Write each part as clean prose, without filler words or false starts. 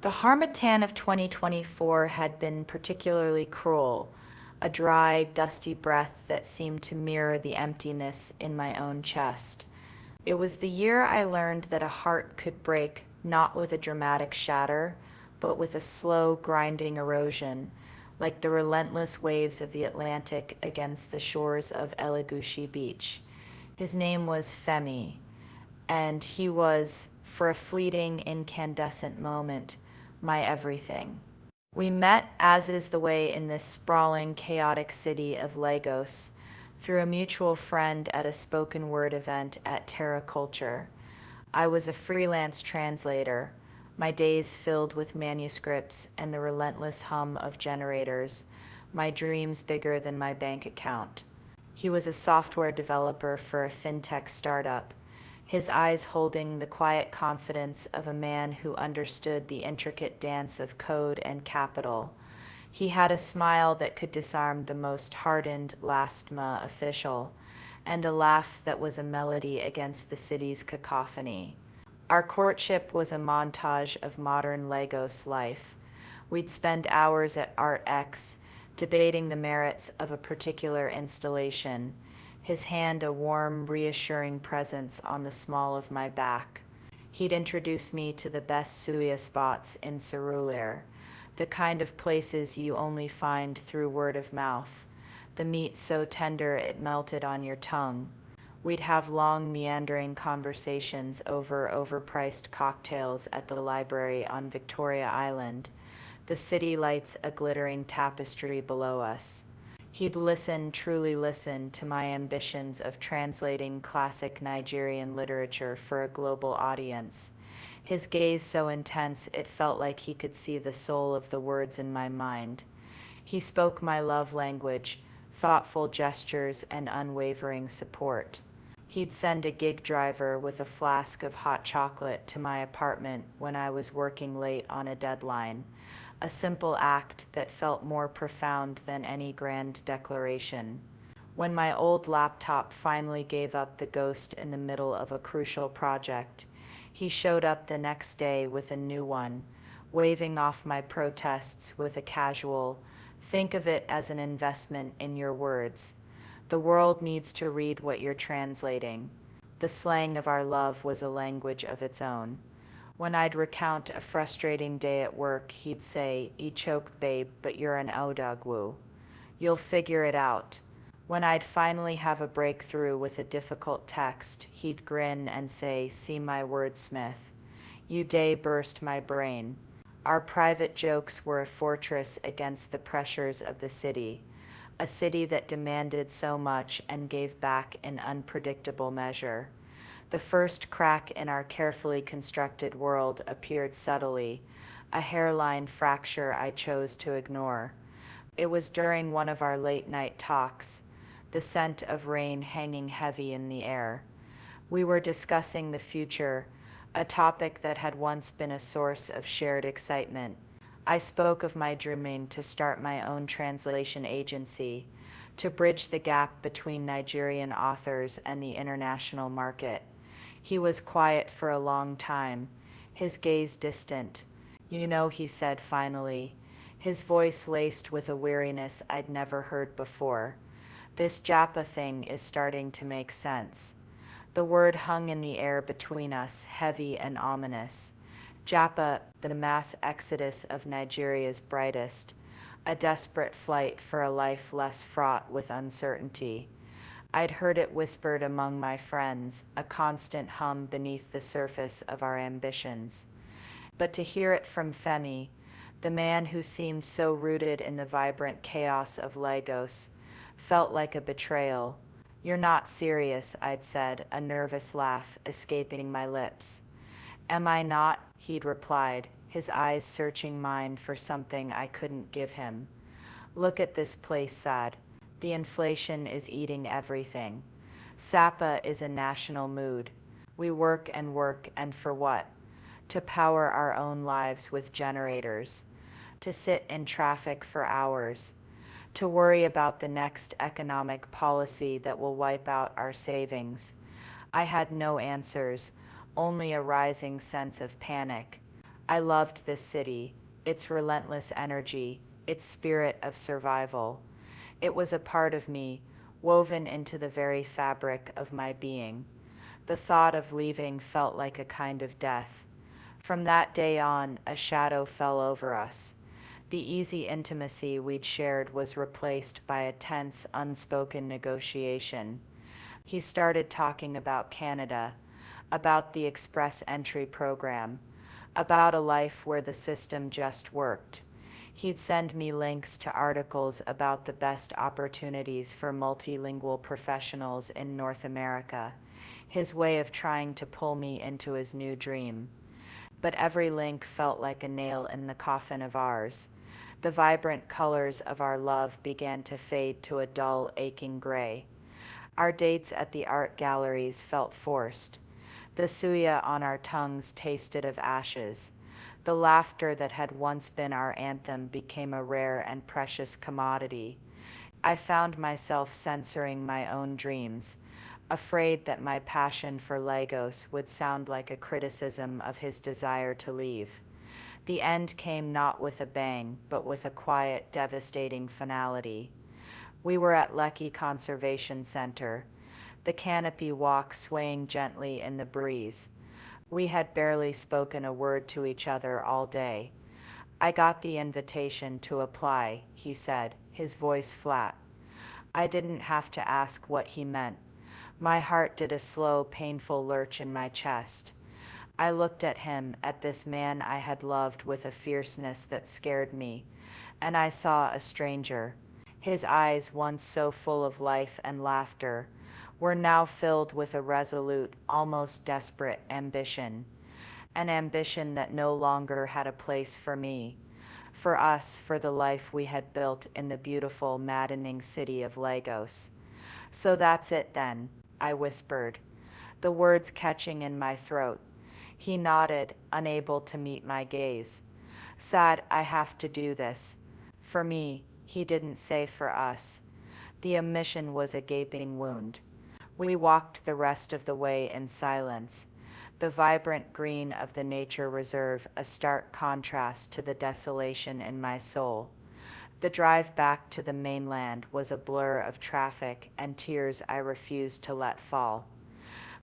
The harmattan of 2024 had been particularly cruel, a dry, dusty breath that seemed to mirror the emptiness in my own chest. It was the year I learned that a heart could break not with a dramatic shatter, but with a slow, grinding erosion, like the relentless waves of the Atlantic against the shores of Eliguchi Beach. His name was Femi, and he was, for a fleeting, incandescent moment, my everything. We met, as is the way in this sprawling, chaotic city of Lagos, through a mutual friend at a spoken word event at Terra Culture. I was a freelance translator, my days filled with manuscripts and the relentless hum of generators, my dreams bigger than my bank account. He was a software developer for a fintech startup, his eyes holding the quiet confidence of a man who understood the intricate dance of code and capital. He had a smile that could disarm the most hardened LASTMA official, and a laugh that was a melody against the city's cacophony. Our courtship was a montage of modern Lagos life. We'd spend hours at ArtX, debating the merits of a particular installation, his hand a warm, reassuring presence on the small of my back. He'd introduce me to the best suya spots in Surulere, the kind of places you only find through word of mouth, the meat so tender it melted on your tongue. We'd have long, meandering conversations over overpriced cocktails at the library on Victoria Island, the city lights a glittering tapestry below us. He'd listen, truly listen, to my ambitions of translating classic Nigerian literature for a global audience. His gaze so intense it felt like he could see the soul of the words in my mind. He spoke my love language, thoughtful gestures and unwavering support. He'd send a gig driver with a flask of hot chocolate to my apartment when I was working late on a deadline, a simple act that felt more profound than any grand declaration. When my old laptop finally gave up the ghost in the middle of a crucial project, he showed up the next day with a new one, waving off my protests with a casual, "Think of it as an investment in your words. The world needs to read what you're translating." The slang of our love was a language of its own. When I'd recount a frustrating day at work, he'd say, "You choke, babe, but you're an Odogwu. You'll figure it out." When I'd finally have a breakthrough with a difficult text, he'd grin and say, "See my wordsmith. You day burst my brain." Our private jokes were a fortress against the pressures of the city, a city that demanded so much and gave back in unpredictable measure. The first crack in our carefully constructed world appeared subtly, a hairline fracture I chose to ignore. It was during one of our late-night talks, the scent of rain hanging heavy in the air. We were discussing the future, a topic that had once been a source of shared excitement. I spoke of my dreaming to start my own translation agency, to bridge the gap between Nigerian authors and the international market. He was quiet for a long time, his gaze distant. "You know," he said finally, his voice laced with a weariness I'd never heard before. "This japa thing is starting to make sense." The word hung in the air between us, heavy and ominous. Japa, the mass exodus of Nigeria's brightest, a desperate flight for a life less fraught with uncertainty. I'd heard it whispered among my friends, a constant hum beneath the surface of our ambitions. But to hear it from Femi, the man who seemed so rooted in the vibrant chaos of Lagos, felt like a betrayal. "You're not serious," I'd said, a nervous laugh escaping my lips. "Am I not?" he'd replied, his eyes searching mine for something I couldn't give him. "Look at this place, Sad. The inflation is eating everything. Sapa is a national mood. We work, and for what? To power our own lives with generators. To sit in traffic for hours. To worry about the next economic policy that will wipe out our savings." I had no answers, only a rising sense of panic. I loved this city, its relentless energy, its spirit of survival. It was a part of me, woven into the very fabric of my being. The thought of leaving felt like a kind of death. From that day on, a shadow fell over us. The easy intimacy we'd shared was replaced by a tense, unspoken negotiation. He started talking about Canada, about the express entry program, about a life where the system just worked. He'd send me links to articles about the best opportunities for multilingual professionals in North America, his way of trying to pull me into his new dream. But every link felt like a nail in the coffin of ours. The vibrant colors of our love began to fade to a dull, aching gray. Our dates at the art galleries felt forced. The suya on our tongues tasted of ashes. The laughter that had once been our anthem became a rare and precious commodity. I found myself censoring my own dreams, afraid that my passion for Lagos would sound like a criticism of his desire to leave. The end came not with a bang, but with a quiet, devastating finality. We were at Lekki Conservation Center, the canopy walk swaying gently in the breeze. We had barely spoken a word to each other all day. I got the invitation to apply, he said, his voice flat. I didn't have to ask what he meant. My heart did a slow, painful lurch in my chest. I looked at him, at this man I had loved with a fierceness that scared me, and I saw a stranger. His eyes, once so full of life and laughter, were now filled with a resolute, almost desperate ambition. An ambition that no longer had a place for me, for us, for the life we had built in the beautiful, maddening city of Lagos. So that's it then, I whispered, the words catching in my throat. He nodded, unable to meet my gaze. Sad, I have to do this. For me, he didn't say for us. The omission was a gaping wound. We walked the rest of the way in silence, the vibrant green of the nature reserve a stark contrast to the desolation in my soul. The drive back to the mainland was a blur of traffic and tears I refused to let fall.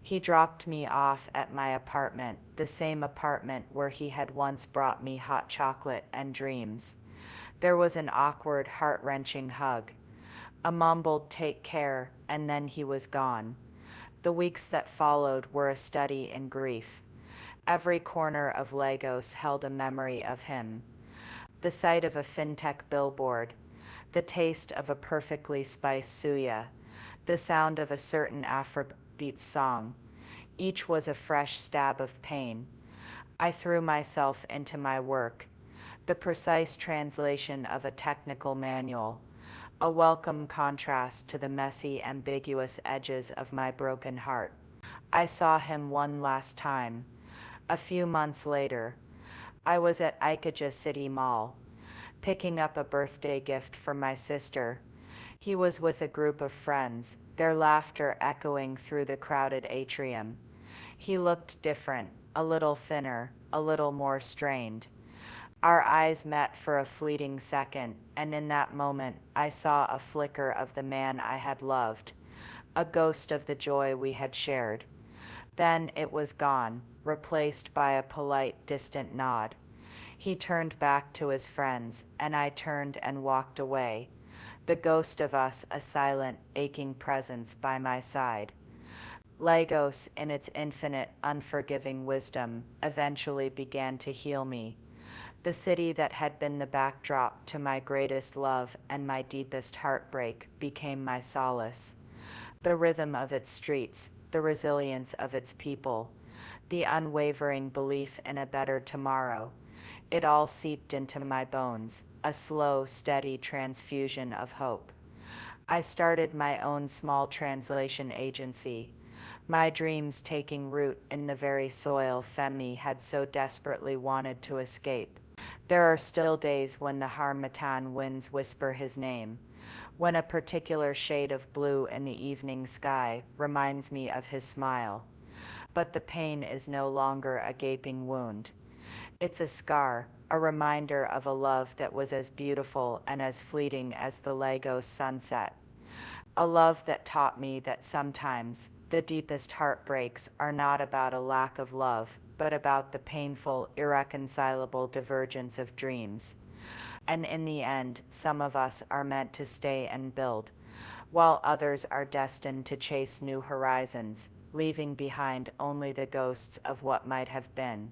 He dropped me off at my apartment, the same apartment where he had once brought me hot chocolate and dreams. There was an awkward, heart-wrenching hug. A mumbled "take care," and then he was gone. The weeks that followed were a study in grief. Every corner of Lagos held a memory of him. The sight of a fintech billboard, the taste of a perfectly spiced suya, the sound of a certain Afrobeat song. Each was a fresh stab of pain. I threw myself into my work, the precise translation of a technical manual, a welcome contrast to the messy, ambiguous edges of my broken heart. I saw him one last time. A few months later, I was at Ikeja City Mall, picking up a birthday gift for my sister. He was with a group of friends, their laughter echoing through the crowded atrium. He looked different, a little thinner, a little more strained. Our eyes met for a fleeting second, and in that moment I saw a flicker of the man I had loved, a ghost of the joy we had shared. Then it was gone, replaced by a polite, distant nod. He turned back to his friends, and I turned and walked away, the ghost of us a silent, aching presence by my side. Lagos, in its infinite, unforgiving wisdom, eventually began to heal me. The city that had been the backdrop to my greatest love and my deepest heartbreak became my solace. The rhythm of its streets, the resilience of its people, the unwavering belief in a better tomorrow. It all seeped into my bones, a slow, steady transfusion of hope. I started my own small translation agency, my dreams taking root in the very soil Femi had so desperately wanted to escape. There are still days when the harmattan winds whisper his name, when a particular shade of blue in the evening sky reminds me of his smile. But the pain is no longer a gaping wound. It's a scar, a reminder of a love that was as beautiful and as fleeting as the Lagos sunset. A love that taught me that sometimes the deepest heartbreaks are not about a lack of love, but about the painful, irreconcilable divergence of dreams. And in the end, some of us are meant to stay and build, while others are destined to chase new horizons, leaving behind only the ghosts of what might have been.